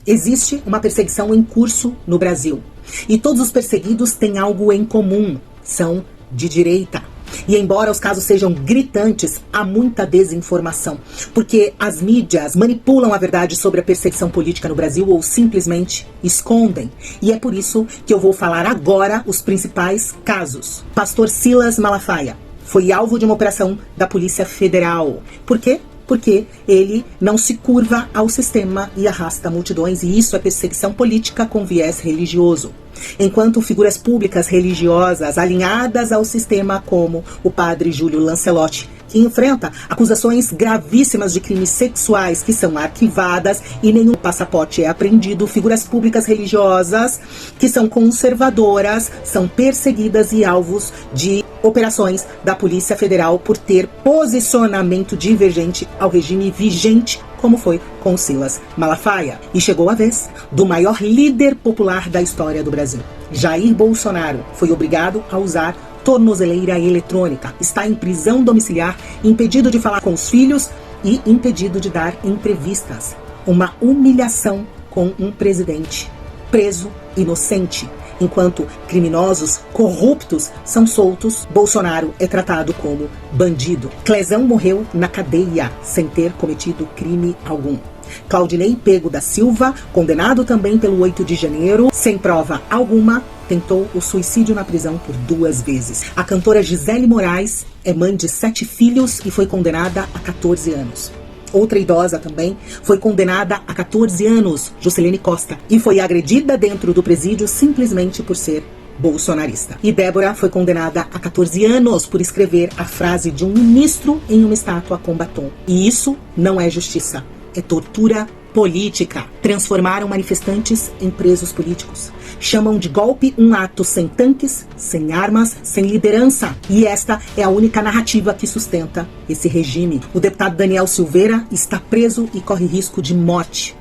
Existe uma perseguição em curso no Brasil. E todos os perseguidos têm algo em comum. São de direita. E embora os casos sejam gritantes, há muita desinformação. Porque as mídias manipulam a verdade sobre a perseguição política no Brasil ou simplesmente escondem. E é por isso que eu vou falar agora os principais casos. Pastor Silas Malafaia foi alvo de uma operação da Polícia Federal. Por quê? Porque ele não se curva ao sistema e arrasta multidões, e isso é perseguição política com viés religioso. Enquanto figuras públicas religiosas alinhadas ao sistema, como o padre Júlio Lancelotti, que enfrenta acusações gravíssimas de crimes sexuais que são arquivadas e nenhum passaporte é apreendido, figuras públicas religiosas que são conservadoras são perseguidas e alvos de operações da Polícia Federal por ter posicionamento divergente ao regime vigente, como foi com Silas Malafaia. E chegou a vez do maior líder popular da história do Brasil. Jair Bolsonaro foi obrigado a usar tornozeleira eletrônica, está em prisão domiciliar, impedido de falar com os filhos e impedido de dar entrevistas. Uma humilhação com um presidente preso inocente. Enquanto criminosos corruptos são soltos, Bolsonaro é tratado como bandido. Clezão morreu na cadeia sem ter cometido crime algum. Claudinei Pego da Silva, condenado também pelo 8 de janeiro, sem prova alguma, tentou o suicídio na prisão por 2 vezes. A cantora Gisele Moraes é mãe de 7 filhos e foi condenada a 14 anos. Outra idosa também foi condenada a 14 anos, Juscelene Costa, e foi agredida dentro do presídio simplesmente por ser bolsonarista. E Débora foi condenada a 14 anos por escrever a frase de um ministro em uma estátua com batom. E isso não é justiça, é tortura política. Transformaram manifestantes em presos políticos. Chamam de golpe um ato sem tanques, sem armas, sem liderança. E esta é a única narrativa que sustenta esse regime. O deputado Daniel Silveira está preso e corre risco de morte.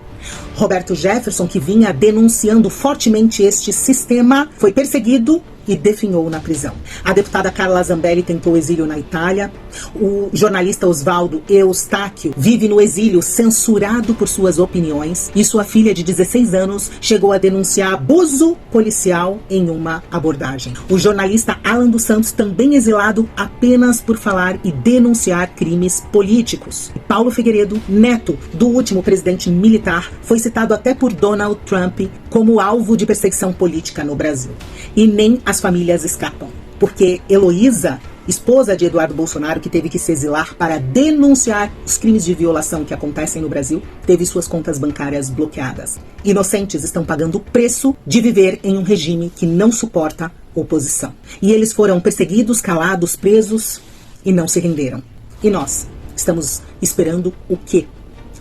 Roberto Jefferson, que vinha denunciando fortemente este sistema, foi perseguido e definhou na prisão. A deputada Carla Zambelli tentou exílio na Itália. O jornalista Oswaldo Eustáquio vive no exílio, censurado por suas opiniões. E sua filha de 16 anos chegou a denunciar abuso policial em uma abordagem. O jornalista Alan dos Santos, também exilado apenas por falar e denunciar crimes políticos. E Paulo Figueiredo, neto do último presidente militar, foi citado até por Donald Trump como alvo de perseguição política no Brasil. E nem as famílias escapam, porque Heloísa, esposa de Eduardo Bolsonaro, que teve que se exilar para denunciar os crimes de violação que acontecem no Brasil, teve suas contas bancárias bloqueadas. Inocentes estão pagando o preço de viver em um regime que não suporta oposição. E eles foram perseguidos, calados, presos e não se renderam. E nós estamos esperando o quê?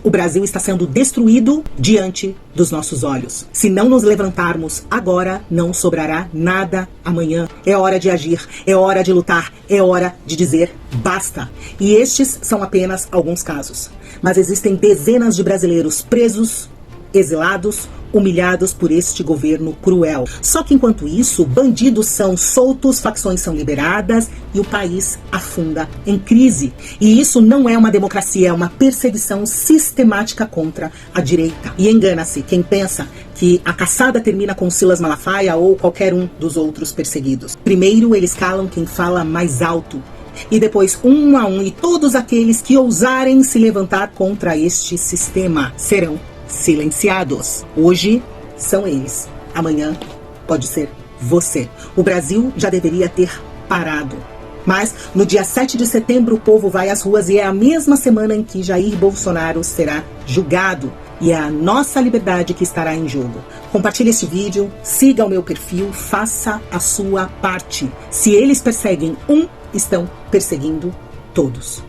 O Brasil está sendo destruído diante dos nossos olhos. Se não nos levantarmos agora, não sobrará nada amanhã. É hora de agir, é hora de lutar, é hora de dizer basta. E estes são apenas alguns casos. Mas existem dezenas de brasileiros presos, exilados, humilhados por este governo cruel. Só que enquanto isso, bandidos são soltos, facções são liberadas e o país afunda em crise. E isso não é uma democracia, é uma perseguição sistemática contra a direita. E engana-se quem pensa que a caçada termina com Silas Malafaia ou qualquer um dos outros perseguidos. Primeiro eles calam quem fala mais alto. E depois, um a um, e todos aqueles que ousarem se levantar contra este sistema serão silenciados. Hoje são eles, amanhã pode ser você. O Brasil já deveria ter parado. Mas no dia 7 de setembro o povo vai às ruas e é a mesma semana em que Jair Bolsonaro será julgado. E é a nossa liberdade que estará em jogo. Compartilhe este vídeo, siga o meu perfil, faça a sua parte. Se eles perseguem um, estão perseguindo todos.